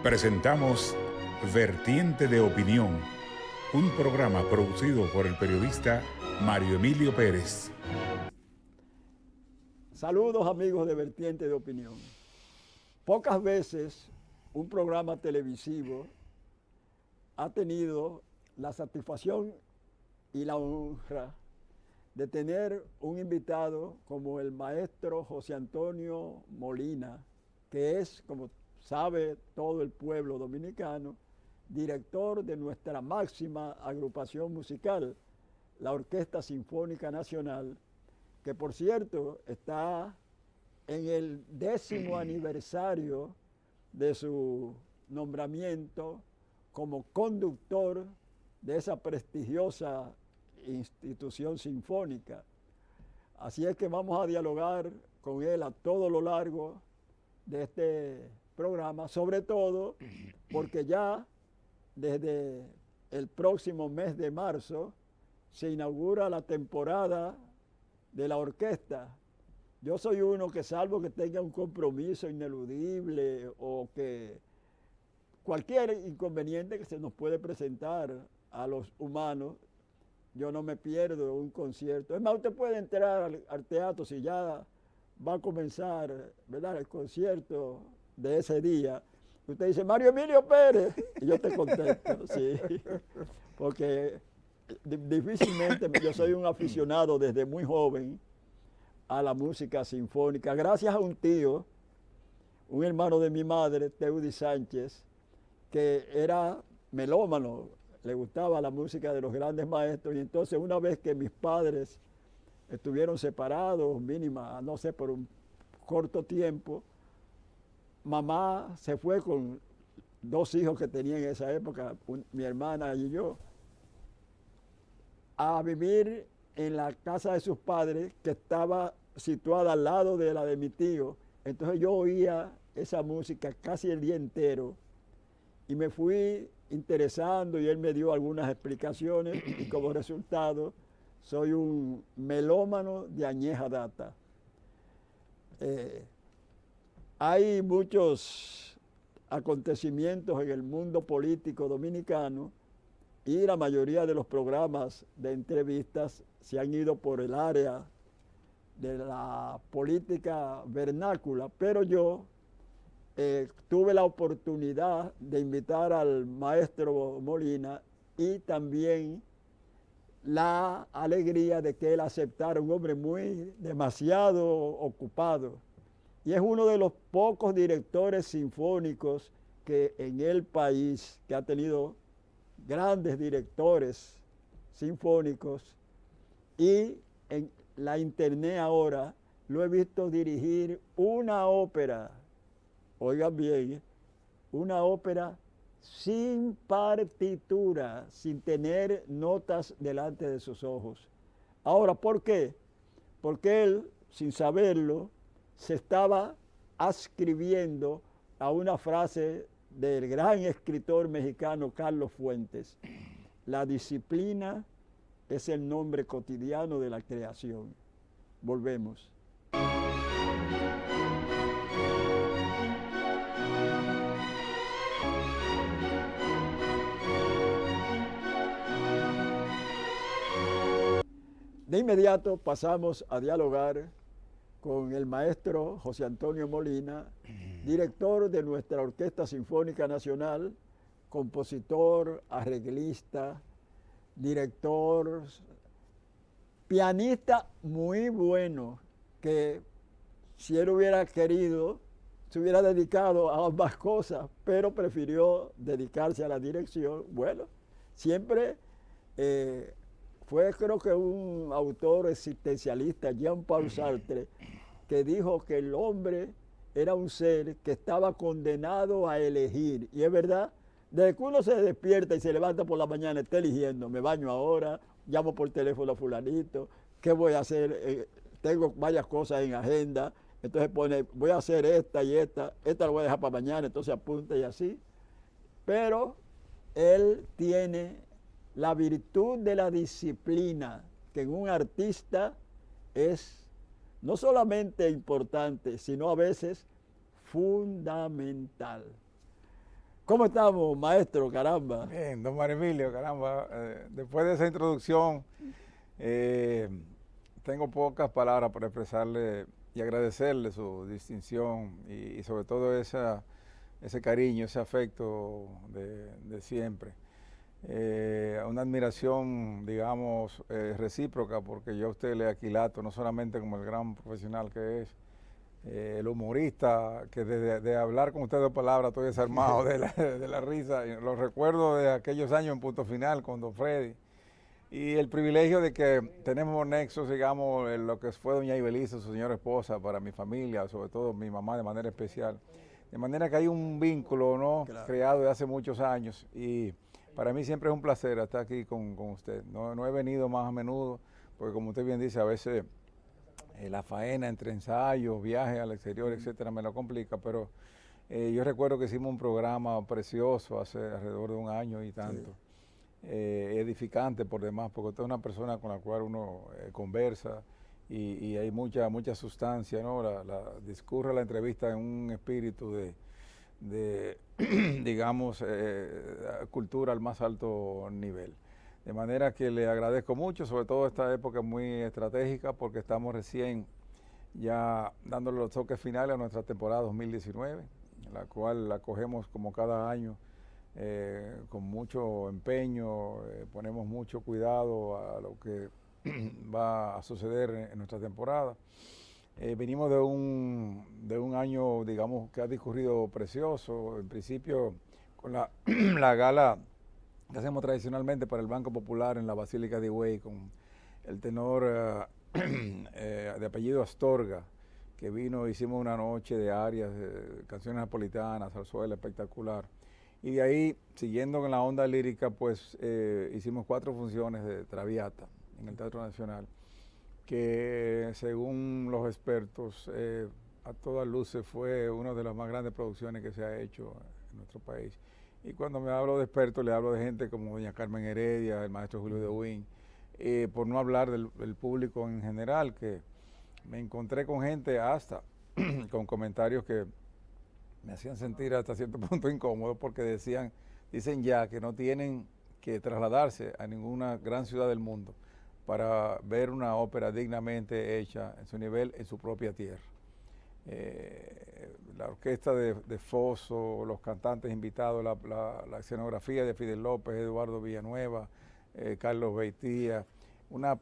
Presentamos Vertiente de Opinión, un programa producido por el periodista Mario Emilio Pérez. Saludos amigos de Vertiente de Opinión. Pocas veces un programa televisivo ha tenido la satisfacción y la honra de tener un invitado como el maestro José Antonio Molina, que es, como sabe todo el pueblo dominicano, director de nuestra máxima agrupación musical, la Orquesta Sinfónica Nacional, que por cierto está en el 10º aniversario de su nombramiento como conductor de esa prestigiosa institución sinfónica. Así es que vamos a dialogar con él a todo lo largo de este programa, sobre todo porque ya desde el próximo mes de marzo se inaugura la temporada de la orquesta. Yo soy uno que, salvo que tenga un compromiso ineludible o que cualquier inconveniente que se nos puede presentar a los humanos, yo no me pierdo un concierto. Es más, usted puede entrar al teatro si ya va a comenzar, ¿verdad?, el concierto de ese día. Usted dice, Mario Emilio Pérez, y yo te contesto, sí, porque difícilmente, yo soy un aficionado desde muy joven a la música sinfónica, gracias a un tío, un hermano de mi madre, Teudi Sánchez, que era melómano, le gustaba la música de los grandes maestros, y entonces una vez que mis padres estuvieron separados, mínima, no sé, por un corto tiempo, mamá se fue con 2 hijos que tenía en esa época, mi hermana y yo, a vivir en la casa de sus padres, que estaba situada al lado de la de mi tío. Entonces yo oía esa música casi el día entero y me fui interesando y él me dio algunas explicaciones y como resultado soy un melómano de añeja data. Hay muchos acontecimientos en el mundo político dominicano y la mayoría de los programas de entrevistas se han ido por el área de la política vernácula, pero yo tuve la oportunidad de invitar al maestro Molina y también la alegría de que él aceptara, un hombre demasiado ocupado. Y es uno de los pocos directores sinfónicos que en el país, que ha tenido grandes directores sinfónicos, y en la internet ahora lo he visto dirigir una ópera, oigan bien, una ópera sin partitura, sin tener notas delante de sus ojos. Ahora, ¿por qué? Porque él, sin saberlo, se estaba adscribiendo a una frase del gran escritor mexicano Carlos Fuentes: la disciplina es el nombre cotidiano de la creación. Volvemos. De inmediato pasamos a dialogar con el maestro José Antonio Molina, director de nuestra Orquesta Sinfónica Nacional, compositor, arreglista, director, pianista muy bueno, que si él hubiera querido, se hubiera dedicado a ambas cosas, pero prefirió dedicarse a la dirección. Bueno, siempre fue, creo que un autor existencialista, Jean-Paul Sartre, que dijo que el hombre era un ser que estaba condenado a elegir. Y es verdad, desde que uno se despierta y se levanta por la mañana, está eligiendo: me baño ahora, llamo por teléfono a fulanito, ¿qué voy a hacer? Tengo varias cosas en agenda, entonces pone, voy a hacer esta y esta la voy a dejar para mañana, entonces apunta y así. Pero él tiene la virtud de la disciplina, que en un artista es no solamente importante, sino a veces fundamental. ¿Cómo estamos, maestro? Caramba. Bien, don Mario Emilio, caramba. Después de esa introducción, tengo pocas palabras para expresarle y agradecerle su distinción y sobre todo ese cariño, ese afecto de siempre. Una admiración, digamos, recíproca, porque yo a usted le aquilato, no solamente como el gran profesional que es, el humorista, que de hablar con usted dos palabras estoy desarmado de la risa. Los recuerdo de aquellos años en Punto Final con don Freddy. Y el privilegio de que tenemos nexos, digamos, en lo que fue doña Ibeliza, su señora esposa, para mi familia, sobre todo mi mamá de manera especial. De manera que hay un vínculo, ¿no? Claro. Creado de hace muchos años. Y para mí siempre es un placer estar aquí con usted. No he venido más a menudo, porque como usted bien dice, a veces la faena entre ensayos, viajes al exterior, etcétera, me lo complica, pero yo recuerdo que hicimos un programa precioso hace alrededor de un año y tanto, edificante por demás, porque usted es una persona con la cual uno conversa y hay mucha sustancia, ¿no? Discurre la entrevista en un espíritu de digamos, cultura al más alto nivel. De manera que le agradezco mucho, sobre todo esta época muy estratégica, porque estamos recién ya dándole los toques finales a nuestra temporada 2019, la cual la cogemos como cada año con mucho empeño, ponemos mucho cuidado a lo que va a suceder en nuestra temporada. Venimos de un año, digamos, que ha discurrido precioso, en principio con la gala que hacemos tradicionalmente para el Banco Popular en la Basílica de Higüey, con el tenor de apellido Astorga, que vino, hicimos una noche de arias, canciones napolitanas, zarzuela espectacular. Y de ahí, siguiendo con la onda lírica, pues hicimos 4 funciones de Traviata en el Teatro Nacional, que según los expertos, a todas luces fue una de las más grandes producciones que se ha hecho en nuestro país. Y cuando me hablo de expertos, le hablo de gente como doña Carmen Heredia, el maestro Julio de Win, por no hablar del público en general, que me encontré con gente hasta con comentarios que me hacían sentir hasta cierto punto incómodo, porque dicen ya que no tienen que trasladarse a ninguna gran ciudad del mundo para ver una ópera dignamente hecha en su nivel, en su propia tierra. La orquesta de Foso, los cantantes invitados, la escenografía de Fidel López, Eduardo Villanueva, Carlos Beitía, una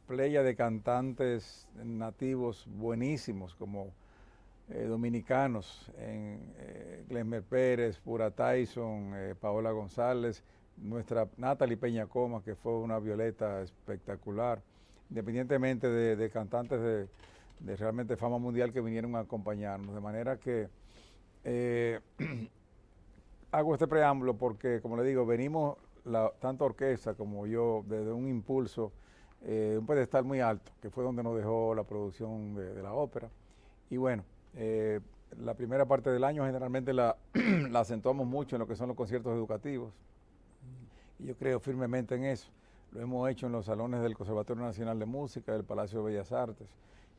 playa de cantantes nativos buenísimos como dominicanos, Glenmer Pérez, Pura Tyson, Paola González, nuestra Natalie Peñacoma, que fue una violeta espectacular, independientemente de cantantes de realmente fama mundial que vinieron a acompañarnos. De manera que hago este preámbulo porque, como le digo, venimos tanto orquesta como yo desde un impulso, un pedestal muy alto, que fue donde nos dejó la producción de la ópera. Y bueno, la primera parte del año generalmente la acentuamos mucho en lo que son los conciertos educativos. Y yo creo firmemente en eso. Lo hemos hecho en los salones del Conservatorio Nacional de Música, del Palacio de Bellas Artes,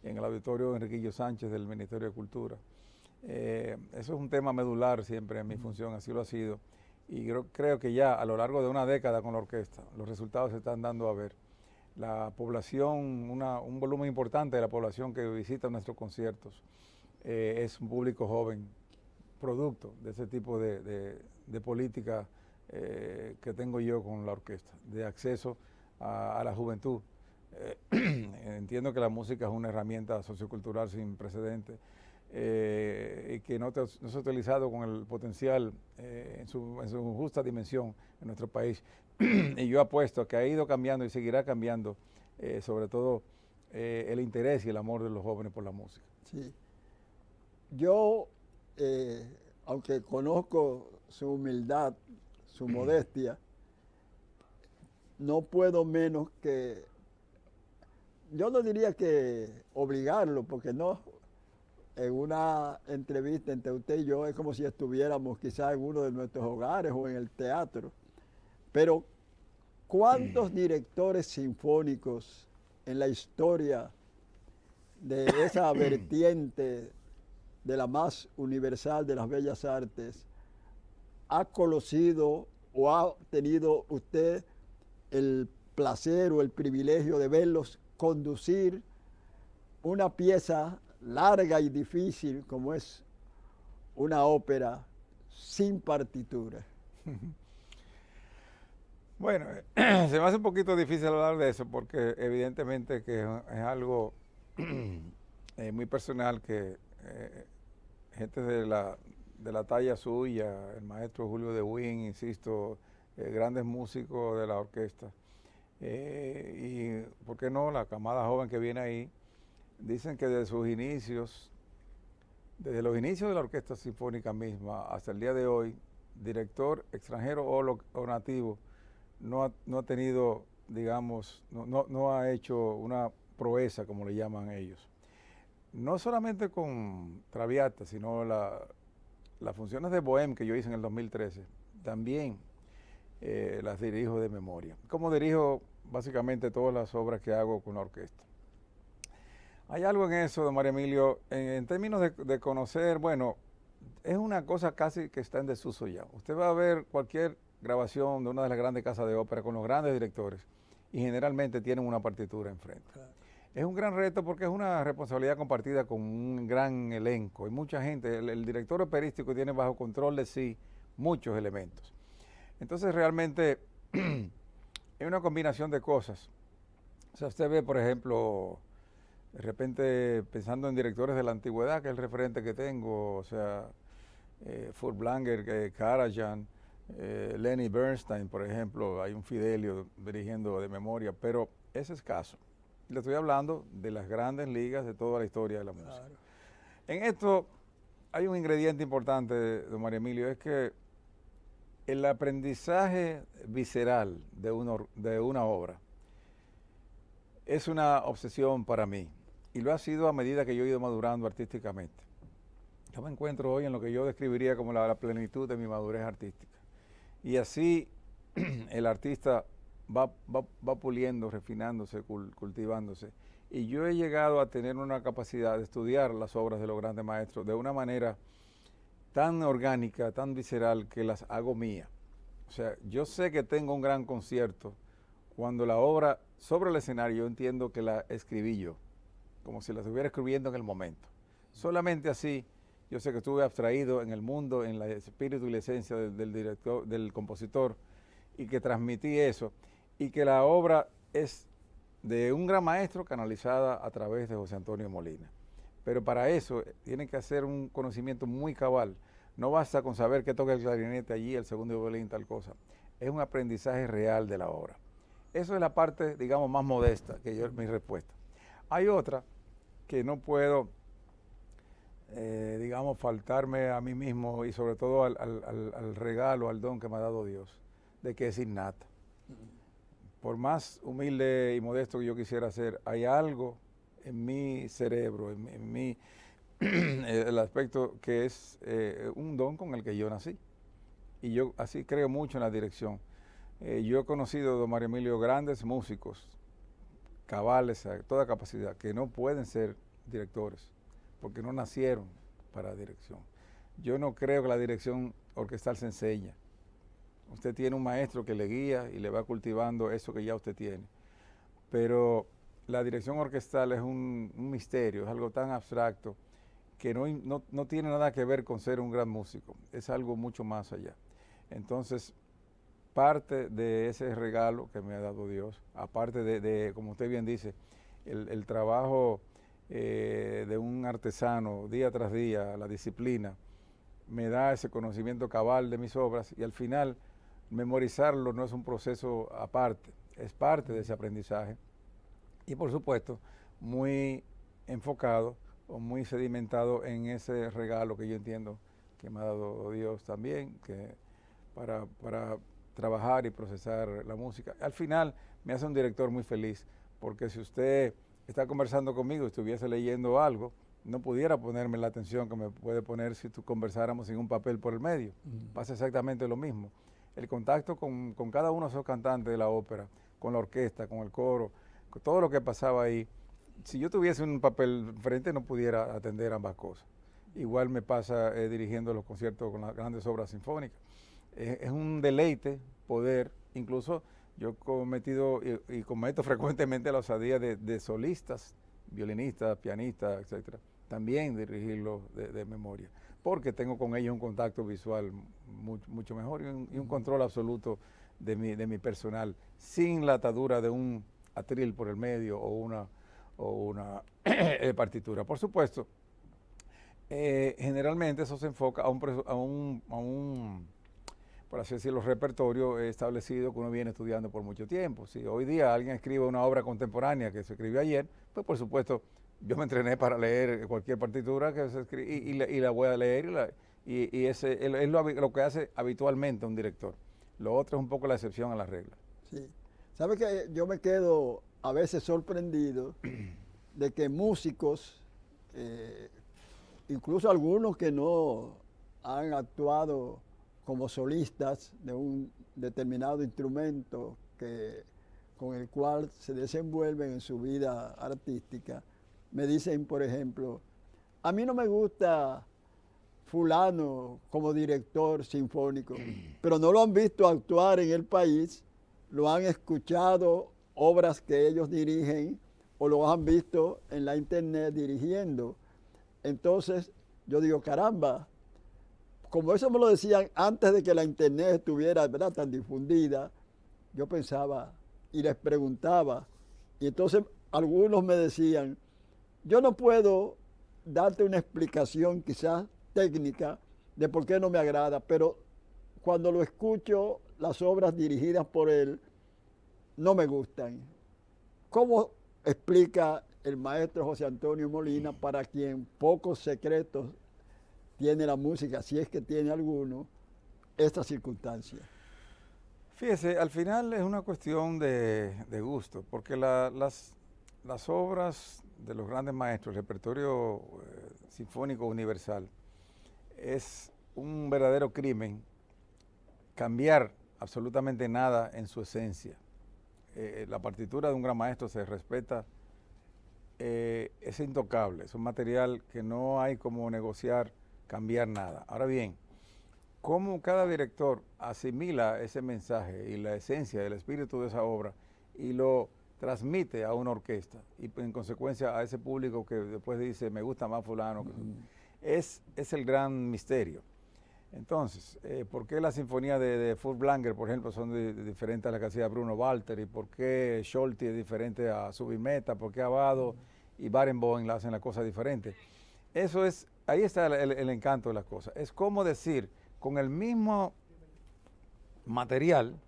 en el auditorio Enriquillo Sánchez del Ministerio de Cultura. Eso es un tema medular siempre en mi función, así lo ha sido. Y creo que ya a lo largo de una década con la orquesta, los resultados se están dando a ver. La población, un volumen importante de la población que visita nuestros conciertos es un público joven, producto de ese tipo de política que tengo yo con la orquesta, de acceso a la juventud. Entiendo que la música es una herramienta sociocultural sin precedentes y que no se ha utilizado con el potencial en su justa dimensión en nuestro país. Y yo apuesto a que ha ido cambiando y seguirá cambiando, sobre todo el interés y el amor de los jóvenes por la música. Sí. Yo, aunque conozco su humildad, su modestia, no puedo menos que, yo no diría que obligarlo, porque no, en una entrevista entre usted y yo es como si estuviéramos quizás en uno de nuestros hogares o en el teatro, pero ¿cuántos directores sinfónicos en la historia de esa vertiente de la más universal de las bellas artes ha conocido o ha tenido usted el placer o el privilegio de verlos conducir una pieza larga y difícil como es una ópera sin partitura? Bueno, se me hace un poquito difícil hablar de eso porque evidentemente que es algo muy personal que gente de la talla suya, el maestro Julio de Win, insisto, grandes músicos de la orquesta, y por qué no, la camada joven que viene ahí, dicen que desde sus inicios, desde los inicios de la orquesta sinfónica misma hasta el día de hoy, director extranjero o nativo, no ha tenido, digamos, no ha hecho una proeza, como le llaman ellos. No solamente con Traviata, sino las funciones de Bohème que yo hice en el 2013, también las dirijo de memoria. Como dirijo básicamente todas las obras que hago con la orquesta. Hay algo en eso, don Mario Emilio, en términos de conocer, bueno, es una cosa casi que está en desuso ya. Usted va a ver cualquier grabación de una de las grandes casas de ópera con los grandes directores y generalmente tienen una partitura enfrente. Claro. Es un gran reto porque es una responsabilidad compartida con un gran elenco. Hay mucha gente, el director operístico tiene bajo control de sí muchos elementos. Entonces realmente es una combinación de cosas. O sea, usted ve, por ejemplo, de repente pensando en directores de la antigüedad, que es el referente que tengo, o sea, Furtwängler, Karajan, Lenny Bernstein, por ejemplo, hay un Fidelio dirigiendo de memoria, pero es escaso. Le estoy hablando de las grandes ligas de toda la historia de la música. Claro. En esto hay un ingrediente importante, don Mario Emilio, es que el aprendizaje visceral de una obra es una obsesión para mí y lo ha sido a medida que yo he ido madurando artísticamente. Yo me encuentro hoy en lo que yo describiría como la plenitud de mi madurez artística. Y así el artista va puliendo, refinándose, cultivándose. Y yo he llegado a tener una capacidad de estudiar las obras de los grandes maestros de una manera tan orgánica, tan visceral, que las hago mía. O sea, yo sé que tengo un gran concierto cuando la obra sobre el escenario yo entiendo que la escribí yo, como si la estuviera escribiendo en el momento. Solamente así yo sé que estuve abstraído en el mundo, en el espíritu y la esencia del director, del compositor, y que transmití eso, y que la obra es de un gran maestro canalizada a través de José Antonio Molina. Pero para eso tienen que hacer un conocimiento muy cabal. No basta con saber que toca el clarinete allí, el segundo violín, tal cosa. Es un aprendizaje real de la obra. Eso es la parte, digamos, más modesta que yo, mi respuesta. Hay otra que no puedo, digamos, faltarme a mí mismo y sobre todo al regalo, al don que me ha dado Dios, de que es innata. Por más humilde y modesto que yo quisiera ser, hay algo en mi cerebro, en mi el aspecto que es un don con el que yo nací. Y yo así creo mucho en la dirección. Yo he conocido, don Mario Emilio, grandes músicos, cabales a toda capacidad, que no pueden ser directores, porque no nacieron para dirección. Yo no creo que la dirección orquestal se enseña. Usted tiene un maestro que le guía y le va cultivando eso que ya usted tiene. Pero la dirección orquestal es un misterio, es algo tan abstracto que no tiene nada que ver con ser un gran músico, es algo mucho más allá. Entonces, parte de ese regalo que me ha dado Dios, aparte de como usted bien dice, el trabajo de un artesano día tras día, la disciplina, me da ese conocimiento cabal de mis obras y al final memorizarlo no es un proceso aparte, es parte de ese aprendizaje y por supuesto muy enfocado o muy sedimentado en ese regalo que yo entiendo que me ha dado Dios también, que para trabajar y procesar la música. Al final me hace un director muy feliz, porque si usted está conversando conmigo y estuviese leyendo algo, no pudiera ponerme la atención que me puede poner si tú conversáramos sin un papel por el medio. Pasa exactamente lo mismo. El contacto con cada uno de esos cantantes de la ópera, con la orquesta, con el coro, con todo lo que pasaba ahí, si yo tuviese un papel frente no pudiera atender ambas cosas. Igual me pasa dirigiendo los conciertos con las grandes obras sinfónicas. Es un deleite poder, incluso yo he cometido y cometo frecuentemente la osadía de solistas, violinistas, pianistas, etcétera, también dirigirlos de memoria, porque tengo con ellos un contacto visual mucho mejor y un control absoluto de mi personal, sin la atadura de un atril por el medio o una partitura. Por supuesto, generalmente eso se enfoca a un, por así decirlo, repertorio establecido que uno viene estudiando por mucho tiempo. Si hoy día alguien escribe una obra contemporánea que se escribió ayer, pues por supuesto yo me entrené para leer cualquier partitura que se escribe y la voy a leer y ese es lo que hace habitualmente un director. Lo otro es un poco la excepción a la regla. Sí. ¿Sabe que yo me quedo a veces sorprendido de que músicos, incluso algunos que no han actuado como solistas de un determinado instrumento con el cual se desenvuelven en su vida artística, me dicen, por ejemplo, a mí no me gusta fulano como director sinfónico, pero no lo han visto actuar en el país, lo han escuchado obras que ellos dirigen o lo han visto en la internet dirigiendo. Entonces yo digo, caramba, como eso me lo decían antes de que la internet estuviera, ¿verdad?, tan difundida, yo pensaba y les preguntaba, y entonces algunos me decían, yo no puedo darte una explicación quizás técnica de por qué no me agrada, pero cuando lo escucho, las obras dirigidas por él no me gustan. ¿Cómo explica el maestro José Antonio Molina, para quien pocos secretos tiene la música, si es que tiene alguno, esta circunstancia? Fíjese, al final es una cuestión de gusto, porque las obras de los grandes maestros, el repertorio sinfónico universal, es un verdadero crimen cambiar absolutamente nada en su esencia. La partitura de un gran maestro se respeta, es intocable, es un material que no hay como negociar, cambiar nada. Ahora bien, cómo cada director asimila ese mensaje y la esencia del espíritu de esa obra y lo transmite a una orquesta y en consecuencia a ese público que después dice me gusta más fulano, es el gran misterio. Entonces, ¿por qué la sinfonía de Furtwängler, por ejemplo, son diferentes a las que hacía Bruno Walter? ¿Y por qué Scholti es diferente a Subimeta? ¿Por qué Abbado y Barenboim la hacen las cosas diferentes? Eso es, ahí está el encanto de las cosas. Es como decir, con el mismo material,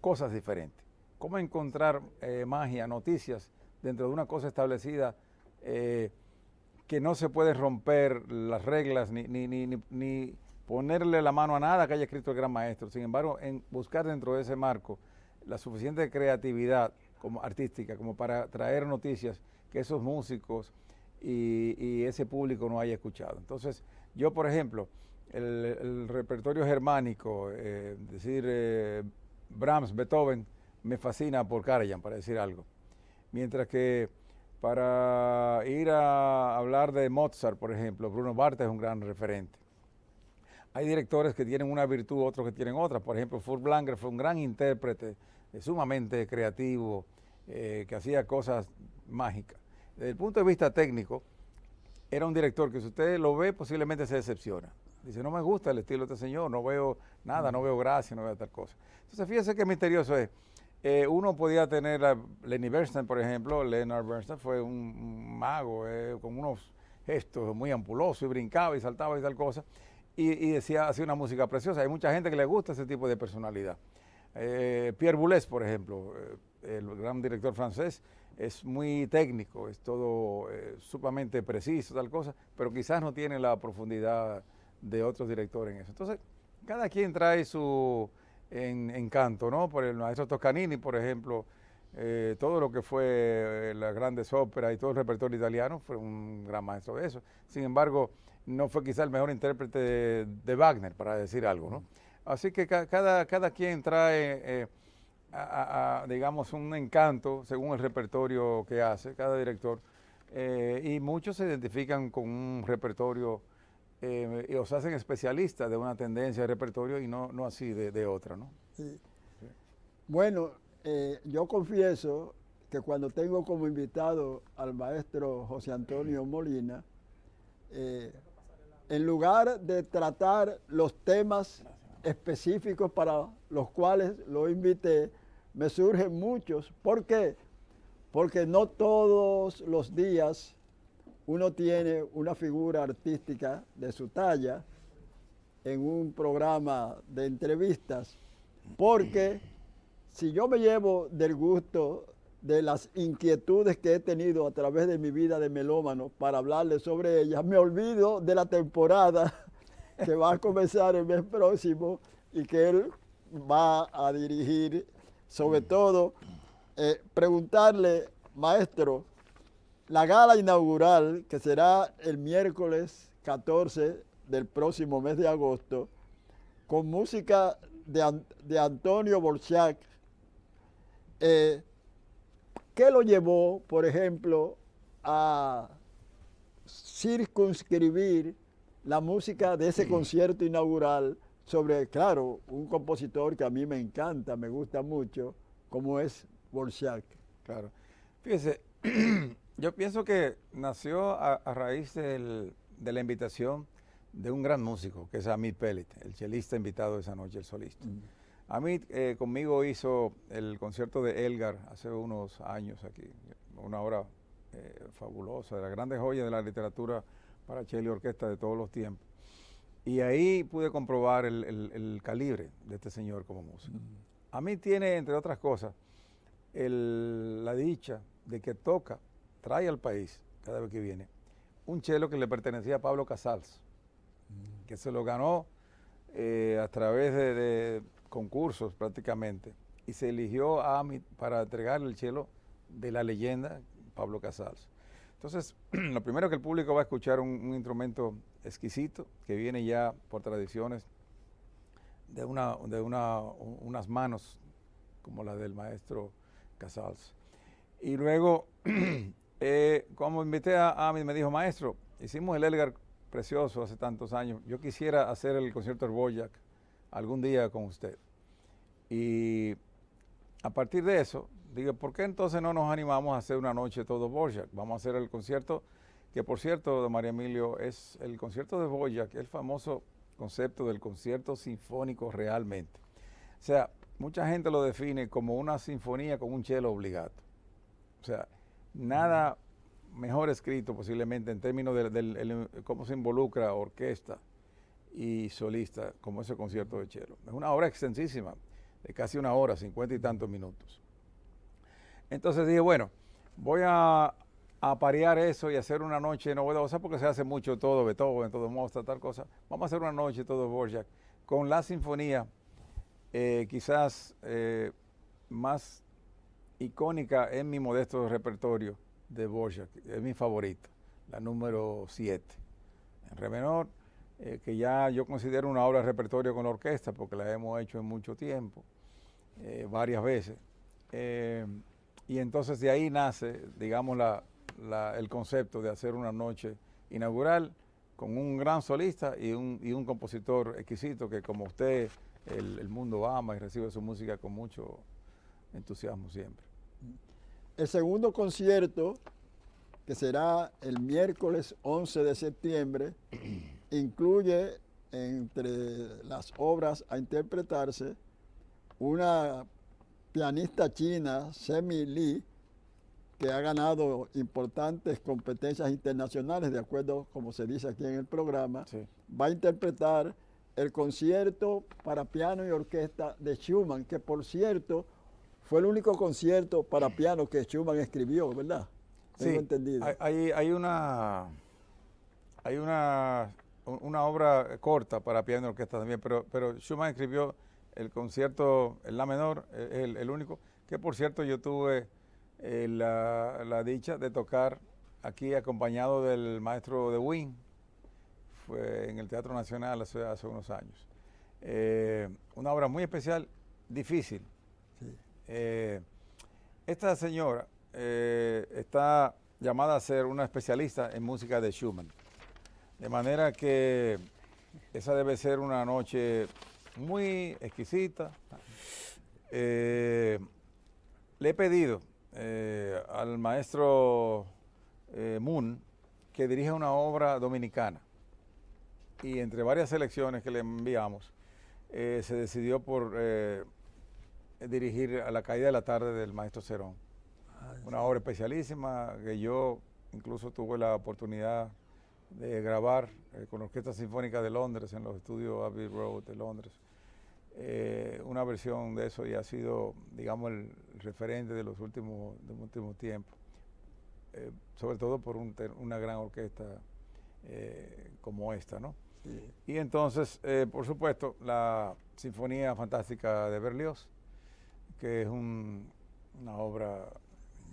cosas diferentes. Cómo encontrar magia, noticias dentro de una cosa establecida que no se puede romper las reglas ni ponerle la mano a nada que haya escrito el gran maestro. Sin embargo, en buscar dentro de ese marco la suficiente creatividad como artística como para traer noticias que esos músicos y ese público no haya escuchado. Entonces, yo, por ejemplo, el repertorio germánico, Brahms, Beethoven, me fascina por Karajan, para decir algo. Mientras que para ir a hablar de Mozart, por ejemplo, Bruno Barthes es un gran referente. Hay directores que tienen una virtud, otros que tienen otra. Por ejemplo, Furtwängler fue un gran intérprete, sumamente creativo, que hacía cosas mágicas. Desde el punto de vista técnico, era un director que si usted lo ve, posiblemente se decepciona. Dice, no me gusta el estilo de este señor, no veo nada, no veo gracia, no veo tal cosa. Entonces, fíjese qué misterioso es. Uno podía tener a Lenny Bernstein, por ejemplo. Leonard Bernstein fue un mago, con unos gestos muy ampulosos, y brincaba y saltaba y tal cosa. Y hacía una música preciosa. Hay mucha gente que le gusta ese tipo de personalidad. Pierre Boulez, por ejemplo, el gran director francés, es muy técnico, es todo sumamente preciso, tal cosa, pero quizás no tiene la profundidad de otros directores en eso. Entonces, cada quien trae su encanto, ¿no? Por el maestro Toscanini, por ejemplo, todo lo que fue las grandes óperas y todo el repertorio italiano, fue un gran maestro de eso. Sin embargo, no fue quizá el mejor intérprete de Wagner, para decir algo, ¿no? Así que cada quien trae, digamos, un encanto según el repertorio que hace cada director, y muchos se identifican con un repertorio y os hacen especialistas de una tendencia de repertorio y no así de otra, ¿no? Sí. Bueno, yo confieso que cuando tengo como invitado al maestro José Antonio Molina, en lugar de tratar los temas específicos para los cuales lo invité, me surgen muchos. ¿Por qué? Porque no todos los días uno tiene una figura artística de su talla en un programa de entrevistas, porque si yo me llevo del gusto de las inquietudes que he tenido a través de mi vida de melómano para hablarles sobre ellas, me olvido de la temporada que va a comenzar el mes próximo y que él va a dirigir. Sobre todo, preguntarle, maestro, la gala inaugural, que será el miércoles 14 del próximo mes de agosto, con música de Antonio Dvořák, ¿qué lo llevó, por ejemplo, a circunscribir la música de ese concierto inaugural sobre, claro, un compositor que a mí me encanta, me gusta mucho, como es Dvořák? Claro. Fíjese, yo pienso que nació a raíz de la invitación de un gran músico, que es Amit Pellet, el chelista invitado esa noche, el solista. Amit conmigo hizo el concierto de Elgar hace unos años aquí, una obra fabulosa, de las grandes joyas de la literatura para cello y orquesta de todos los tiempos. Y ahí pude comprobar el calibre de este señor como músico. Amit tiene, entre otras cosas, la dicha de que trae al país, cada vez que viene, un cello que le pertenecía a Pablo Casals, que se lo ganó a través de concursos prácticamente, y se eligió a Amit para entregarle el cello de la leyenda Pablo Casals. Entonces, lo primero que el público va a escuchar un instrumento exquisito, que viene ya por tradiciones de unas manos como la del maestro Casals. Y luego, como invité a Amit, me dijo, maestro, hicimos el Elgar precioso hace tantos años, yo quisiera hacer el concierto de Dvořák algún día con usted. Y a partir de eso, digo, ¿por qué entonces no nos animamos a hacer una noche todo Dvořák? Vamos a hacer el concierto, que por cierto, don María Emilio, es el concierto de Dvořák, el famoso concepto del concierto sinfónico realmente. O sea, mucha gente lo define como una sinfonía con un cello obligato. O sea, nada mejor escrito posiblemente en términos de cómo se involucra orquesta y solista como ese concierto de cello. Es una obra extensísima, de casi una hora, 50 y tantos minutos. Entonces dije, bueno, voy a parear eso y hacer una noche novedosa, porque se hace mucho todo Beethoven, todo Mozart, tal cosa. Vamos a hacer una noche todo Dvořák con la sinfonía quizás más icónica en mi modesto repertorio de Dvořák, es mi favorita, la número 7, en re menor, que ya yo considero una obra de repertorio con la orquesta, porque la hemos hecho en mucho tiempo, varias veces. Y entonces de ahí nace, digamos, el concepto de hacer una noche inaugural con un gran solista y un compositor exquisito que, como usted, el mundo ama y recibe su música con mucho entusiasmo siempre. El segundo concierto, que será el miércoles 11 de septiembre, incluye entre las obras a interpretarse una pianista china, Semi Li, que ha ganado importantes competencias internacionales, de acuerdo como se dice aquí en el programa. Sí. Va a interpretar el concierto para piano y orquesta de Schumann, que por cierto fue el único concierto para piano que Schumann escribió, ¿verdad? Tengo entendido. Hay una obra corta para piano y orquesta también, pero Schumann escribió el concierto en la menor, el único, que por cierto yo tuve la dicha de tocar aquí acompañado del maestro de Wien, fue en el Teatro Nacional hace unos años. Una obra muy especial, difícil. Sí. Esta señora está llamada a ser una especialista en música de Schumann. De manera que esa debe ser una noche muy exquisita. Le he pedido al maestro Moon que dirija una obra dominicana y entre varias selecciones que le enviamos se decidió por dirigir A la caída de la tarde del maestro Cerón. Una obra especialísima que yo incluso tuve la oportunidad de grabar con la Orquesta Sinfónica de Londres en los estudios Abbey Road de Londres. Una versión de eso y ha sido, digamos, el referente de los últimos tiempos, sobre todo por una gran orquesta como esta, ¿no? Sí. Y entonces, por supuesto, la Sinfonía Fantástica de Berlioz, que es una obra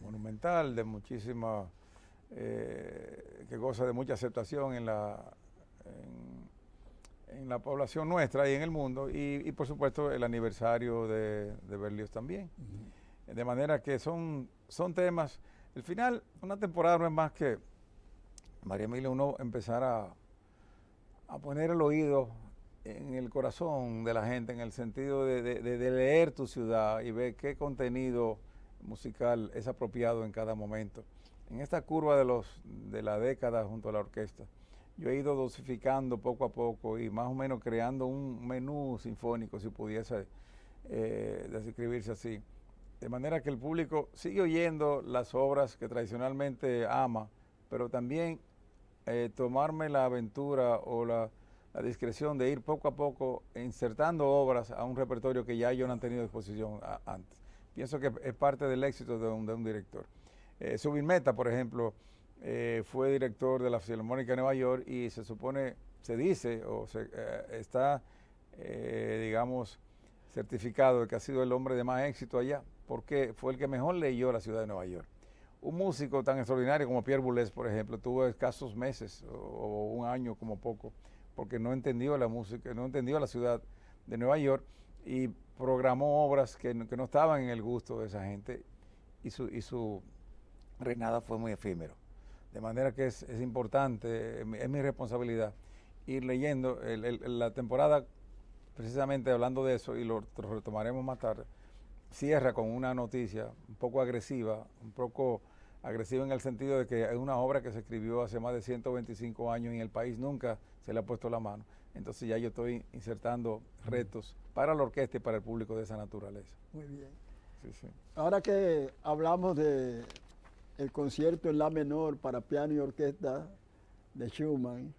monumental de muchísima, que goza de mucha aceptación en la población nuestra y en el mundo, y por supuesto el aniversario de Berlioz también. De manera que son temas. Al final, una temporada no es más que, María Emilia, uno empezar a poner el oído en el corazón de la gente, en el sentido de leer tu ciudad y ver qué contenido musical es apropiado en cada momento. En esta curva de la década junto a la orquesta, yo he ido dosificando poco a poco y más o menos creando un menú sinfónico, si pudiese describirse así. De manera que el público sigue oyendo las obras que tradicionalmente ama, pero también tomarme la aventura o la discreción de ir poco a poco insertando obras a un repertorio que ya ellos no han tenido exposición antes. Pienso que es parte del éxito de un director. Zubin Mehta, por ejemplo, fue director de la Filarmónica de Nueva York y se dice o está, digamos, certificado de que ha sido el hombre de más éxito allá, porque fue el que mejor leyó la ciudad de Nueva York. Un músico tan extraordinario como Pierre Boulez, por ejemplo, tuvo escasos meses o un año como poco, porque no entendió la música, no entendió la ciudad de Nueva York y programó obras que no estaban en el gusto de esa gente y su reinado fue muy efímero. De manera que es importante, es mi responsabilidad ir leyendo. La temporada, precisamente hablando de eso, y lo retomaremos más tarde, cierra con una noticia un poco agresiva en el sentido de que es una obra que se escribió hace más de 125 años y en el país nunca se le ha puesto la mano. Entonces ya yo estoy insertando retos para la orquesta y para el público de esa naturaleza. Muy bien. Sí, sí. Ahora que hablamos de el concierto en la menor para piano y orquesta de Schumann,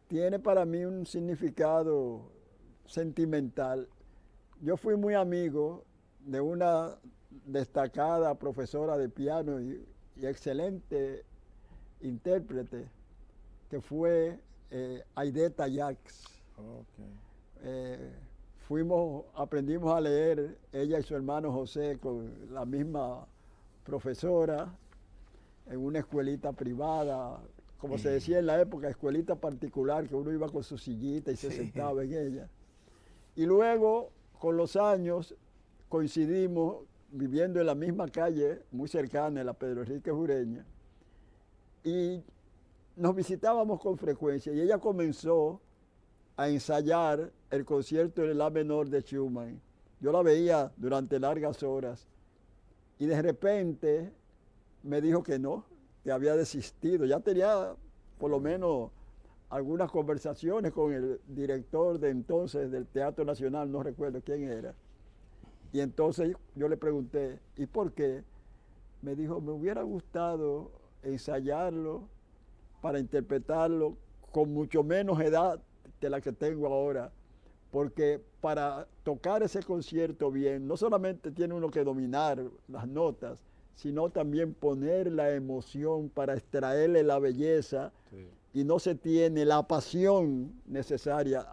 tiene para mí un significado sentimental. Yo fui muy amigo de una destacada profesora de piano y excelente intérprete que fue Aideta Jacques. Okay. Aprendimos a leer, ella y su hermano José, con la misma profesora, en una escuelita privada, como se decía en la época, escuelita particular, que uno iba con su sillita y se sentaba en ella. Y luego, con los años, coincidimos viviendo en la misma calle, muy cercana, en la Pedro Enrique Jureña, y nos visitábamos con frecuencia, y ella comenzó a ensayar el concierto en la menor de Schumann. Yo la veía durante largas horas, y de repente me dijo que no, que había desistido. Ya tenía por lo menos algunas conversaciones con el director de entonces del Teatro Nacional, no recuerdo quién era. Y entonces yo le pregunté, ¿y por qué? Me dijo, me hubiera gustado ensayarlo para interpretarlo con mucho menos edad de la que tengo ahora, porque para tocar ese concierto bien, no solamente tiene uno que dominar las notas, sino también poner la emoción para extraerle la belleza, sí. Y no se tiene la pasión necesaria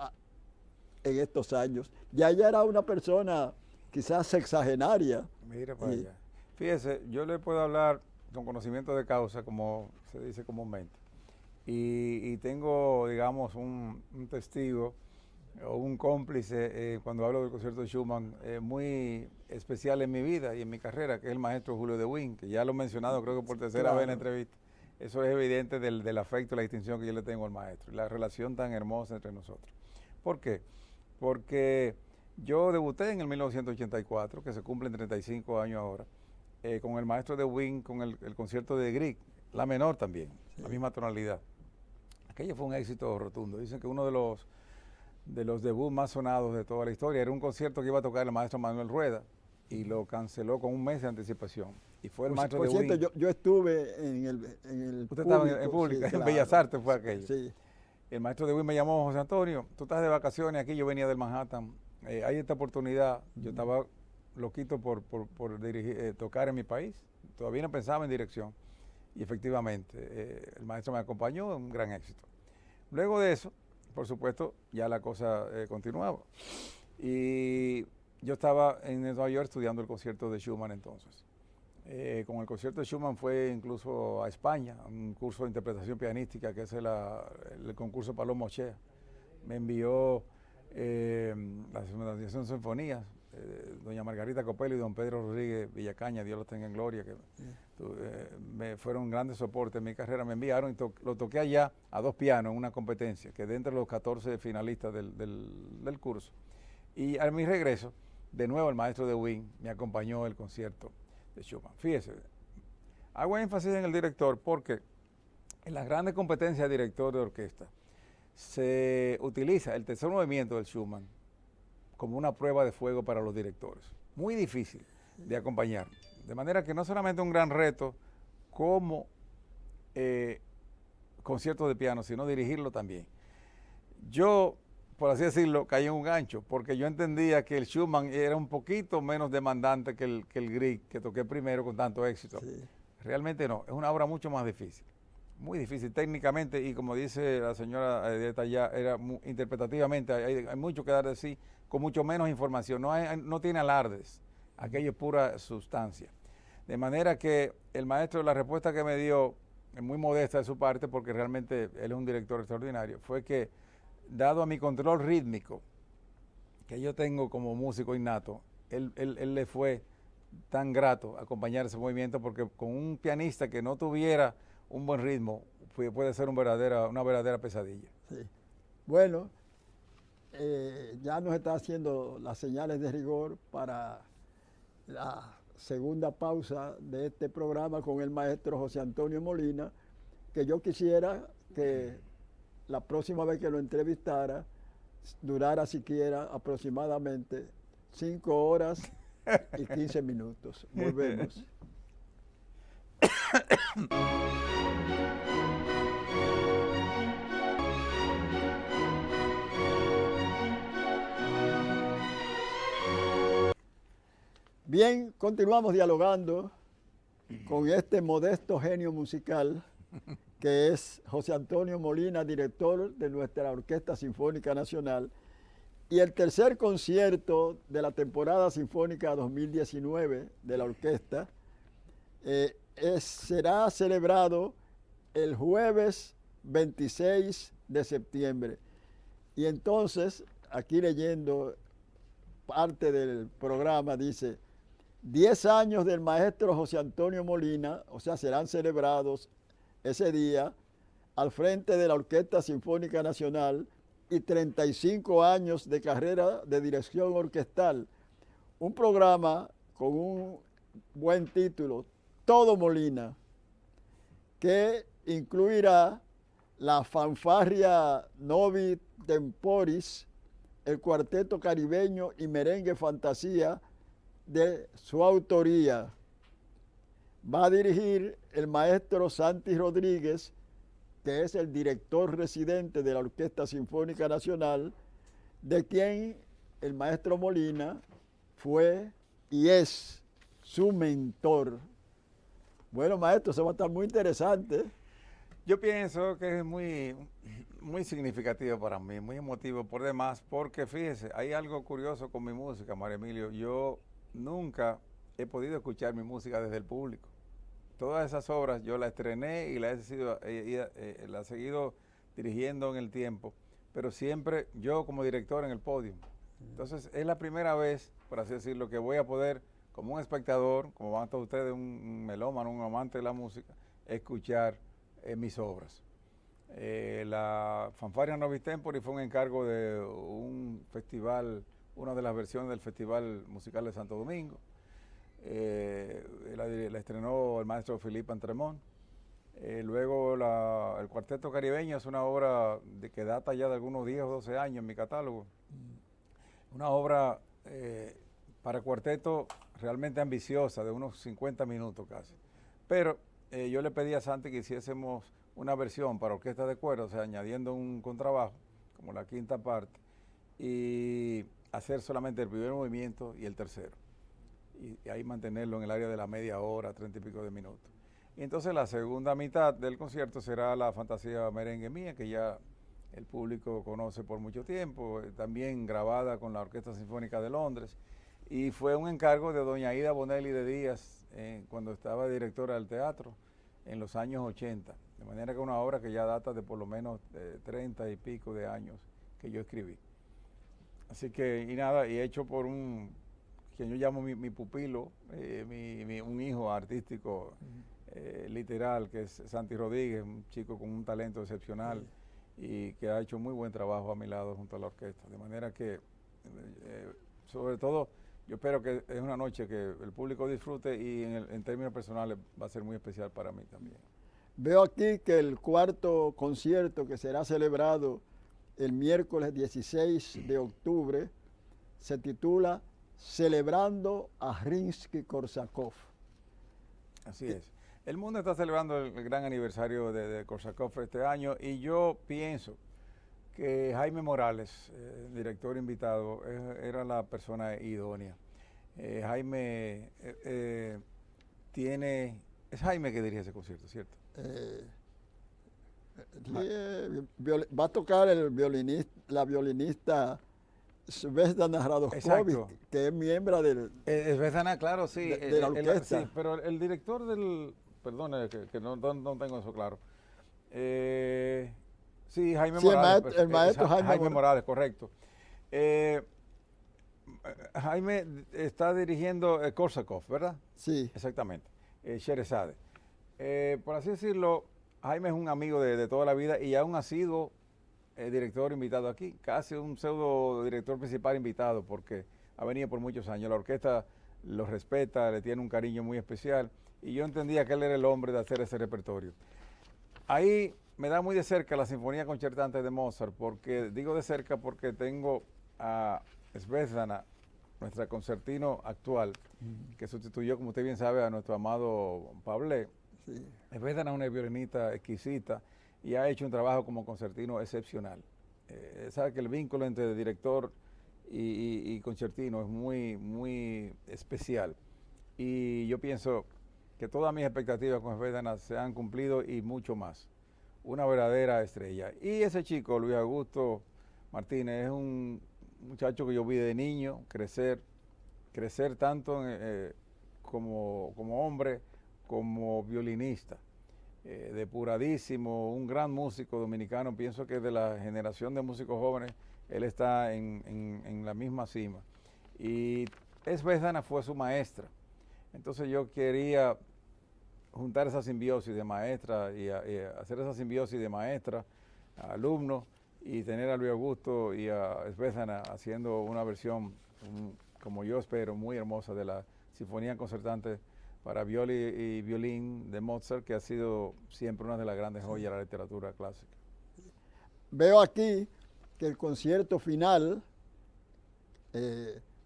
en estos años. Ya ella era una persona quizás sexagenaria. Mira para allá. Fíjese, yo le puedo hablar con conocimiento de causa, como se dice comúnmente, y tengo, digamos, un testigo o un cómplice cuando hablo del concierto de Schumann muy especial en mi vida y en mi carrera, que es el maestro Julio de Win, que ya lo he mencionado creo que por tercera vez en la entrevista. eso es evidente del afecto y la distinción que yo le tengo al maestro, y la relación tan hermosa entre nosotros. ¿Por qué? Porque yo debuté en el 1984, que se cumplen 35 años ahora, con el maestro de Wien, con el concierto de Grieg, la menor también, sí, la misma tonalidad. Aquello fue un éxito rotundo. Dicen que uno de los debuts más sonados de toda la historia era un concierto que iba a tocar el maestro Manuel Rueda y lo canceló con un mes de anticipación. Y fue el maestro de Wien. Por cierto, yo estuve en el Usted estaba en público, sí, en claro, Bellas Artes fue aquello. Sí. El maestro de Wien me llamó: José Antonio, tú estás de vacaciones aquí, yo venía del Manhattan, hay esta oportunidad, yo estaba loquito por dirigir, tocar en mi país, todavía no pensaba en dirección, y efectivamente el maestro me acompañó, un gran éxito. Luego de eso, por supuesto, ya la cosa continuaba, y yo estaba en Nueva York estudiando el concierto de Schumann entonces. Con el concierto de Schumann fue incluso a España, un curso de interpretación pianística que es el concurso Paloma Ochea. Me envió la Asociación Sinfonías, doña Margarita Copello y don Pedro Rodríguez Villacaña, Dios los tenga en gloria, que me fueron grandes soportes en mi carrera. Me enviaron y lo toqué allá a 2 pianos en una competencia, que de entre los 14 finalistas del curso. Y a mi regreso, de nuevo el maestro de Wien me acompañó el concierto de Schumann. Fíjese, hago énfasis en el director porque en las grandes competencias de director de orquesta se utiliza el tercer movimiento del Schumann como una prueba de fuego para los directores. Muy difícil de acompañar. De manera que no solamente un gran reto como concierto de piano, sino dirigirlo también. Yo, por así decirlo, caí en un gancho, porque yo entendía que el Schumann era un poquito menos demandante que el Grieg, que toqué primero con tanto éxito. Sí. Realmente no, es una obra mucho más difícil, muy difícil técnicamente, y como dice la señora Dieta ya, interpretativamente hay mucho que dar de sí, con mucho menos información, no tiene alardes, aquello es pura sustancia. De manera que el maestro, la respuesta que me dio, muy modesta de su parte, porque realmente él es un director extraordinario, fue que dado a mi control rítmico que yo tengo como músico innato, él le fue tan grato acompañar ese movimiento, porque con un pianista que no tuviera un buen ritmo puede ser una verdadera pesadilla. Sí. Bueno, ya nos está haciendo las señales de rigor para la segunda pausa de este programa con el maestro José Antonio Molina, que yo quisiera que la próxima vez que lo entrevistara durara siquiera aproximadamente 5 horas y 15 minutos. Volvemos. Bien, continuamos dialogando con este modesto genio musical que es José Antonio Molina, director de nuestra Orquesta Sinfónica Nacional, y el tercer concierto de la temporada sinfónica 2019 de la orquesta será celebrado el jueves 26 de septiembre. Y entonces, aquí leyendo parte del programa, dice: 10 años del maestro José Antonio Molina, o sea, serán celebrados ese día al frente de la Orquesta Sinfónica Nacional, y 35 años de carrera de dirección orquestal. Un programa con un buen título, Todo Molina, que incluirá la fanfarria Novi Temporis, el cuarteto caribeño y merengue fantasía de su autoría. Va a dirigir el maestro Santi Rodríguez, que es el director residente de la Orquesta Sinfónica Nacional, de quien el maestro Molina fue y es su mentor. Bueno, maestro, eso va a estar muy interesante. Yo pienso que es muy significativo para mí, muy emotivo por demás, porque fíjese, hay algo curioso con mi música, Mario Emilio. Yo nunca he podido escuchar mi música desde el público. Todas esas obras yo las estrené y las he seguido dirigiendo en el tiempo, pero siempre yo como director en el podio. Entonces es la primera vez, por así decirlo, que voy a poder, como un espectador, como van todos ustedes, un melómano, un amante de la música, escuchar mis obras. La Fanfarria Novis Tempori fue un encargo de un festival, una de las versiones del Festival Musical de Santo Domingo. La estrenó el maestro Filipe Antremont. Luego el Cuarteto Caribeño es una obra que data ya de algunos 10 o 12 años en mi catálogo. Una obra para cuarteto realmente ambiciosa, de unos 50 minutos casi. Pero yo le pedí a Santi que hiciésemos una versión para orquesta de cuerda, o sea, añadiendo un contrabajo, como la quinta parte, y hacer solamente el primer movimiento y el tercero. Y ahí mantenerlo en el área de la media hora, 30 y pico de minutos. Y entonces la segunda mitad del concierto será la fantasía merengue mía, que ya el público conoce por mucho tiempo, también grabada con la Orquesta Sinfónica de Londres. Y fue un encargo de doña Aida Bonelli de Díaz, cuando estaba directora del teatro, en los años 80. De manera que es una obra que ya data de por lo menos 30 y pico de años que yo escribí. Así que, y nada, y hecho por quien yo llamo mi pupilo, un hijo artístico literal, que es Santi Rodríguez, un chico con un talento excepcional y que ha hecho muy buen trabajo a mi lado junto a la orquesta. De manera que, sobre todo, yo espero que es una noche que el público disfrute y en términos personales va a ser muy especial para mí también. Veo aquí que el cuarto concierto que será celebrado el miércoles 16 de octubre se titula Celebrando a Rimsky-Korsakov. Así es. El mundo está celebrando el gran aniversario de Korsakov este año y yo pienso que Jaime Morales, director invitado, era la persona idónea. Jaime es Jaime que dirige ese concierto, ¿cierto? Va a tocar la violinista Svetlana Radoskovich, que es miembro Svetlana, claro, sí. de la orquesta. Sí, pero el director perdón, que no tengo eso claro. Sí, Jaime Morales. El maestro Jaime Morales, correcto. Jaime está dirigiendo Korsakov, ¿verdad? Sí. Exactamente. Sherazade. Por así decirlo, Jaime es un amigo de toda la vida y aún ha sido director invitado aquí, casi un pseudo director principal invitado, porque ha venido por muchos años. La orquesta lo respeta, le tiene un cariño muy especial y yo entendía que él era el hombre de hacer ese repertorio. Ahí me da muy de cerca la Sinfonía Concertante de Mozart, porque digo de cerca porque tengo a Svetlana, nuestra concertino actual, que sustituyó, como usted bien sabe, a nuestro amado Pavlé. Sí. Svetlana es una violinista exquisita y ha hecho un trabajo como concertino excepcional. Sabe que el vínculo entre director y concertino es muy, muy especial. Y yo pienso que todas mis expectativas con Svetlana se han cumplido y mucho más. Una verdadera estrella. Y ese chico, Luis Augusto Martínez, es un muchacho que yo vi de niño crecer tanto como hombre, como violinista. Depuradísimo, un gran músico dominicano. Pienso que de la generación de músicos jóvenes, él está en la misma cima. Y Svetlana fue su maestra. Entonces yo quería juntar esa simbiosis de maestra y hacer esa simbiosis de maestra, alumno, y tener a Luis Augusto y a Svetlana haciendo una versión, como yo espero, muy hermosa de la Sinfonía Concertante para viola y violín de Mozart, que ha sido siempre una de las grandes joyas de la literatura clásica. Veo aquí que el concierto final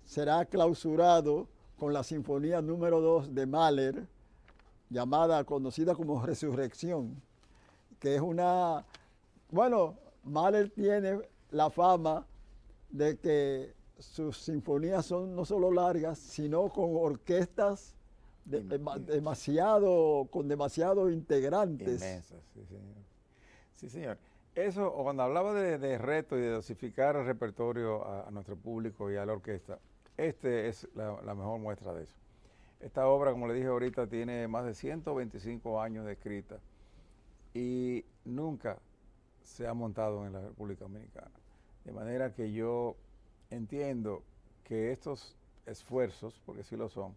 será clausurado con la Sinfonía número 2 de Mahler, conocida como Resurrección, que es Mahler tiene la fama de que sus sinfonías son no solo largas, sino con orquestas con demasiados integrantes. Inmensas, sí, señor. Sí, señor. Eso, cuando hablaba de reto y de dosificar el repertorio a nuestro público y a la orquesta, es la mejor muestra de eso. Esta obra, como le dije ahorita, tiene más de 125 años de escrita y nunca se ha montado en la República Dominicana. De manera que yo entiendo que estos esfuerzos, porque sí lo son,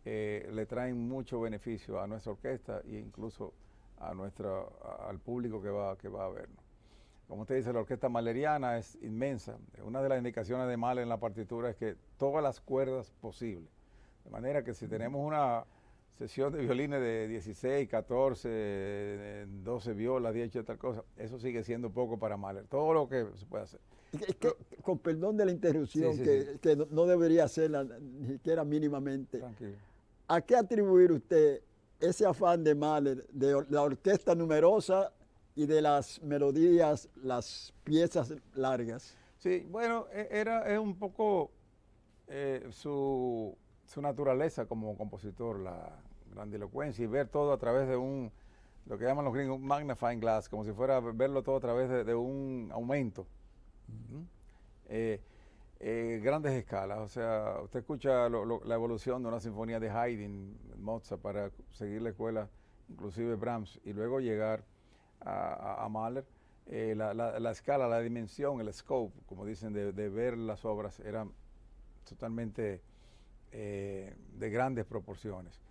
le traen mucho beneficio a nuestra orquesta e incluso al público que va a vernos. Como usted dice, la orquesta mahleriana es inmensa. Una de las indicaciones de Mahler en la partitura es que todas las cuerdas posibles. De manera que si tenemos una sesión de violines de 16, 14, 12 violas, 10 y tal cosa, eso sigue siendo poco para Mahler. Todo lo que se puede hacer. Con perdón de la interrupción, Sí. que no debería hacerla ni siquiera mínimamente. Tranquilo. ¿A qué atribuir usted ese afán de Mahler, de la orquesta numerosa y de las melodías, las piezas largas? Sí, bueno, es un poco su naturaleza como compositor, la grandilocuencia y ver todo a través de lo que llaman los gringos, un magnifying glass, como si fuera verlo todo a través de un aumento. Grandes escalas, o sea, usted escucha la evolución de una sinfonía de Haydn, Mozart, para seguir la escuela, inclusive Brahms, y luego llegar a Mahler. La escala, la dimensión, el scope, como dicen, de ver las obras, eran totalmente de grandes proporciones.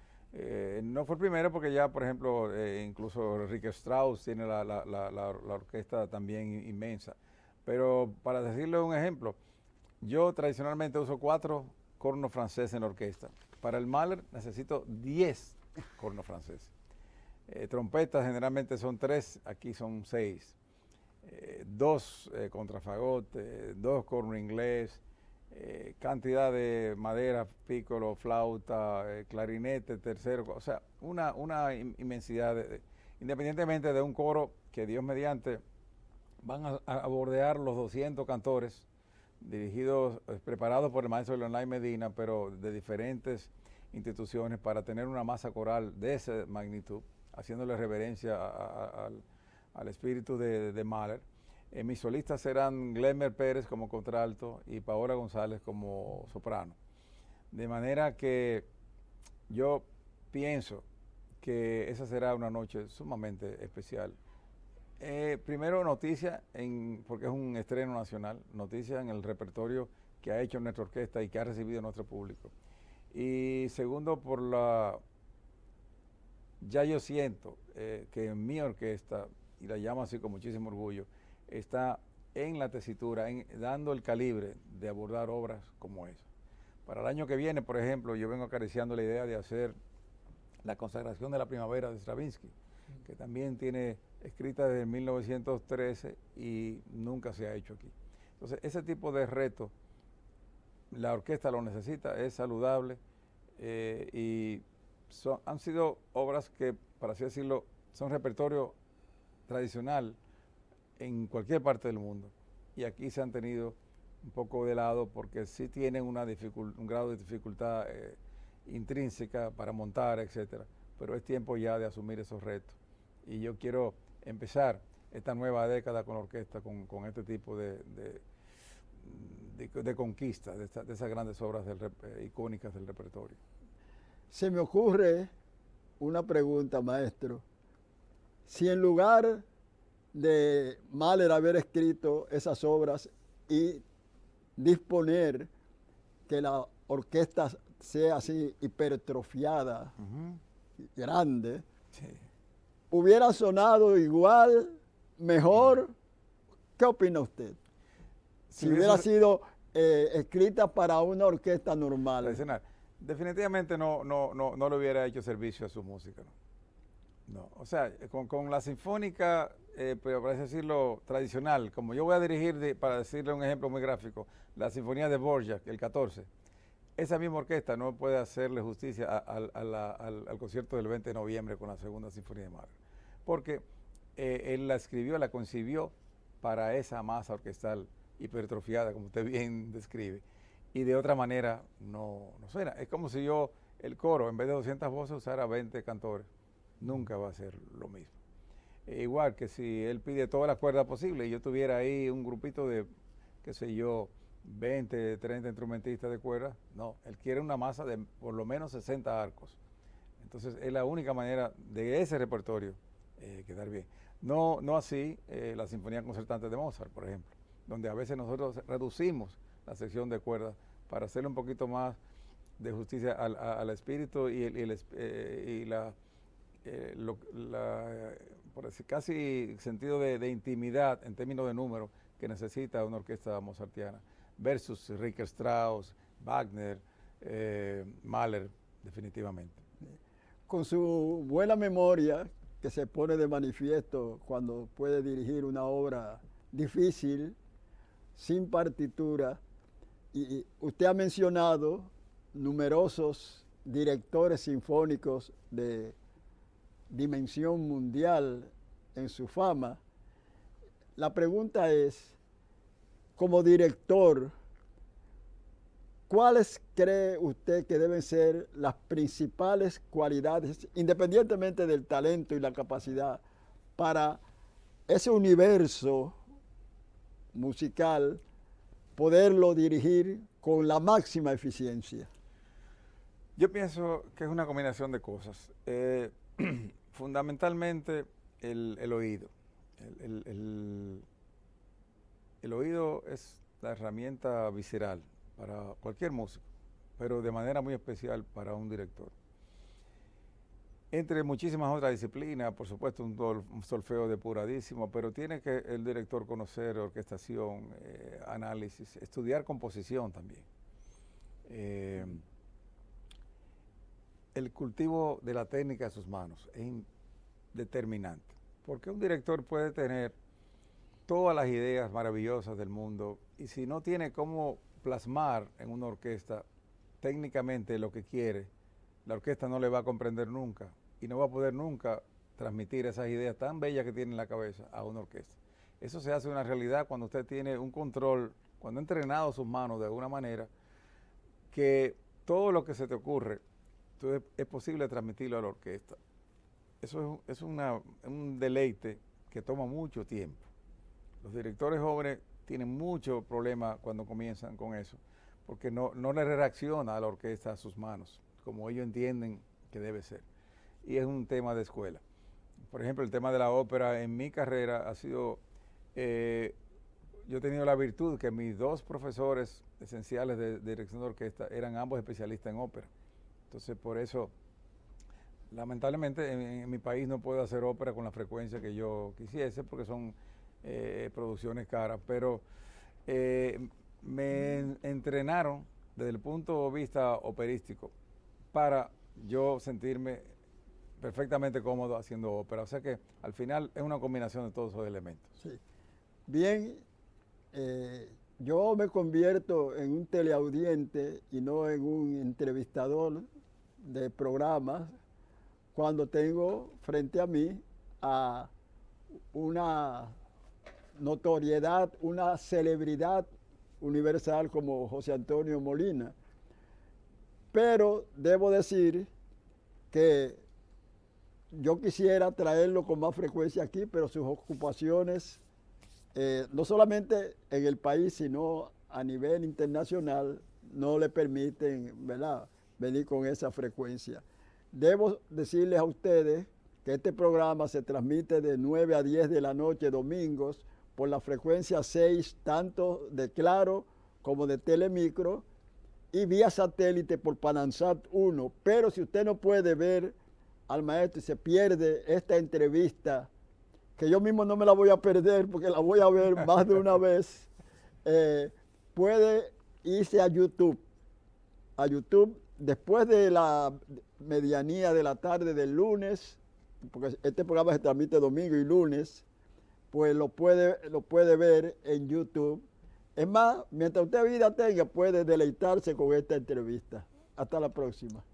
No fue el primero porque ya, por ejemplo, incluso Richard Strauss tiene la orquesta también inmensa. Pero para decirle un ejemplo, yo tradicionalmente uso 4 cornos franceses en la orquesta. Para el Mahler necesito 10 cornos franceses. Trompetas generalmente son 3, aquí son 6. 2 contrafagotes, 2 cornos inglés, cantidad de madera, piccolo, flauta, clarinete, tercero, o sea, una inmensidad, independientemente de un coro que Dios mediante van a bordear los 200 cantores, dirigidos, preparados por el maestro Leonay Medina, pero de diferentes instituciones para tener una masa coral de esa magnitud, haciéndole reverencia al espíritu de Mahler. Mis solistas serán Glemer Pérez como contralto y Paola González como soprano. De manera que yo pienso que esa será una noche sumamente especial. Primero, noticia, porque es un estreno nacional, noticia en el repertorio que ha hecho nuestra orquesta y que ha recibido nuestro público. Y segundo, ya yo siento que en mi orquesta, y la llamo así con muchísimo orgullo, está en la tesitura, dando el calibre de abordar obras como esa. Para el año que viene, por ejemplo, yo vengo acariciando la idea de hacer la consagración de la primavera de Stravinsky, que también tiene escrita desde 1913 y nunca se ha hecho aquí. Entonces, ese tipo de reto, la orquesta lo necesita, es saludable y han sido obras que, para así decirlo, son repertorio tradicional en cualquier parte del mundo. Y aquí se han tenido un poco de lado porque sí tienen un grado de dificultad intrínseca para montar, etcétera. Pero es tiempo ya de asumir esos retos. Y yo quiero empezar esta nueva década con la orquesta, con este tipo de conquista, de esas grandes obras icónicas del repertorio. Se me ocurre una pregunta, maestro. Si en lugar de Mahler haber escrito esas obras y disponer que la orquesta sea así hipertrofiada, grande, Sí. hubiera sonado igual, mejor, ¿qué opina usted? Si hubiera sido escrita para una orquesta normal. Tradicional. Definitivamente no le hubiera hecho servicio a su música, No, o sea, con la sinfónica, pero para decirlo tradicional, como yo voy a dirigir, para decirle un ejemplo muy gráfico, la sinfonía de Dvorak, el 14, esa misma orquesta no puede hacerle justicia al concierto del 20 de noviembre con la segunda sinfonía de Mahler, porque él la escribió, la concibió para esa masa orquestal hipertrofiada, como usted bien describe, y de otra manera no suena. Es como si el coro, en vez de 200 voces, usara 20 cantores. Nunca va a ser lo mismo. Igual que si él pide todas las cuerdas posibles y yo tuviera ahí un grupito de, qué sé yo, 20, 30 instrumentistas de cuerdas, no, él quiere una masa de por lo menos 60 arcos. Entonces es la única manera de ese repertorio quedar bien. No así la Sinfonía Concertante de Mozart, por ejemplo, donde a veces nosotros reducimos la sección de cuerdas para hacerle un poquito más de justicia al espíritu y por decir, casi sentido de intimidad en términos de número que necesita una orquesta mozartiana, versus Richard Strauss, Wagner, Mahler, definitivamente. Con su buena memoria, que se pone de manifiesto cuando puede dirigir una obra difícil, sin partitura, y usted ha mencionado numerosos directores sinfónicos de dimensión mundial en su fama. La pregunta es, como director, ¿cuáles cree usted que deben ser las principales cualidades, independientemente del talento y la capacidad, para ese universo musical, poderlo dirigir con la máxima eficiencia? Yo pienso que es una combinación de cosas. Fundamentalmente el oído. El oído es la herramienta visceral para cualquier músico, pero de manera muy especial para un director. Entre muchísimas otras disciplinas, por supuesto un solfeo depuradísimo, pero tiene que el director conocer orquestación, análisis, estudiar composición también. El cultivo de la técnica de sus manos es determinante, porque un director puede tener todas las ideas maravillosas del mundo y si no tiene cómo plasmar en una orquesta técnicamente lo que quiere, la orquesta no le va a comprender nunca y no va a poder nunca transmitir esas ideas tan bellas que tiene en la cabeza a una orquesta. Eso se hace una realidad cuando usted tiene un control, cuando ha entrenado sus manos de alguna manera, que todo lo que se te ocurre, entonces es posible transmitirlo a la orquesta. Eso es un deleite que toma mucho tiempo. Los directores jóvenes tienen mucho problema cuando comienzan con eso, porque no le reacciona a la orquesta a sus manos, como ellos entienden que debe ser. Y es un tema de escuela. Por ejemplo, el tema de la ópera en mi carrera ha sido, yo he tenido la virtud que mis dos profesores esenciales de dirección de orquesta eran ambos especialistas en ópera. Entonces, por eso, lamentablemente, en mi país no puedo hacer ópera con la frecuencia que yo quisiese, porque son producciones caras, pero me entrenaron desde el punto de vista operístico para yo sentirme perfectamente cómodo haciendo ópera. O sea que al final es una combinación de todos esos elementos. Sí. Bien, yo me convierto en un teleaudiente y no en un entrevistador de programas cuando tengo frente a mí a una notoriedad, una celebridad universal como José Antonio Molina. Pero debo decir que yo quisiera traerlo con más frecuencia aquí, pero sus ocupaciones, no solamente en el país, sino a nivel internacional, no le permiten, ¿verdad?, venir con esa frecuencia. Debo decirles a ustedes que este programa se transmite de 9 a 10 de la noche, domingos, por la frecuencia 6, tanto de Claro como de Telemicro, y vía satélite por Panansat 1. Pero si usted no puede ver al maestro y se pierde esta entrevista, que yo mismo no me la voy a perder porque la voy a ver más de una vez, puede irse a YouTube. A YouTube, después de la medianía de la tarde del lunes, porque este programa se transmite domingo y lunes, pues lo puede ver en YouTube. Es más, mientras usted vida tenga, puede deleitarse con esta entrevista. Hasta la próxima.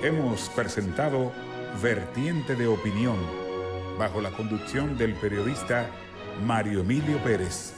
Hemos presentado Vertiente de Opinión, bajo la conducción del periodista Mario Emilio Pérez.